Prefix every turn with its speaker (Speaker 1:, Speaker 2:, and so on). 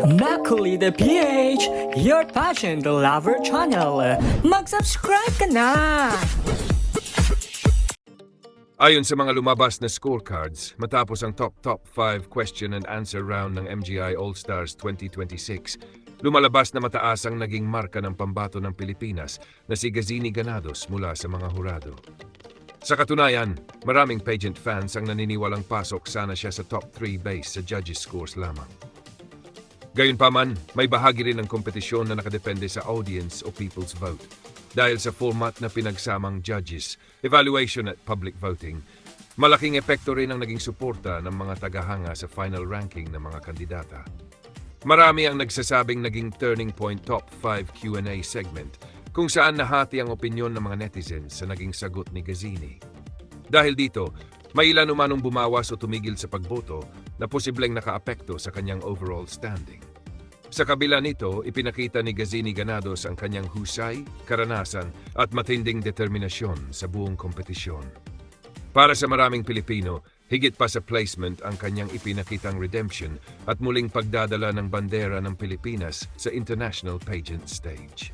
Speaker 1: Macaulay PH, your passion the lover channel. Mag-subscribe ka na!
Speaker 2: Ayon sa mga lumabas na scorecards, matapos ang top 5 question and answer round ng MGI All-Stars 2026, lumalabas na mataas ang naging marka ng pambato ng Pilipinas na si Gazini Ganados mula sa mga hurado. Sa katunayan, maraming pageant fans ang naniniwalang pasok sana siya sa top 3 base sa judges scores lamang. Gayunpaman, may bahagi rin ng kompetisyon na nakadepende sa audience o people's vote. Dahil sa format na pinagsamang judges, evaluation at public voting, malaking epekto rin ang naging suporta ng mga tagahanga sa final ranking ng mga kandidata. Marami ang nagsasabing naging turning point top 5 Q&A segment kung saan nahati ang opinyon ng mga netizens sa naging sagot ni Gazini. Dahil dito, may ilan umanong bumawas o tumigil sa pagboto na posibleng nakaapekto sa kanyang overall standing. Sa kabila nito, ipinakita ni Gazini Ganados ang kanyang husay, karanasan at matinding determinasyon sa buong kompetisyon. Para sa maraming Pilipino, higit pa sa placement ang kanyang ipinakitang redemption at muling pagdadala ng bandera ng Pilipinas sa international pageant stage.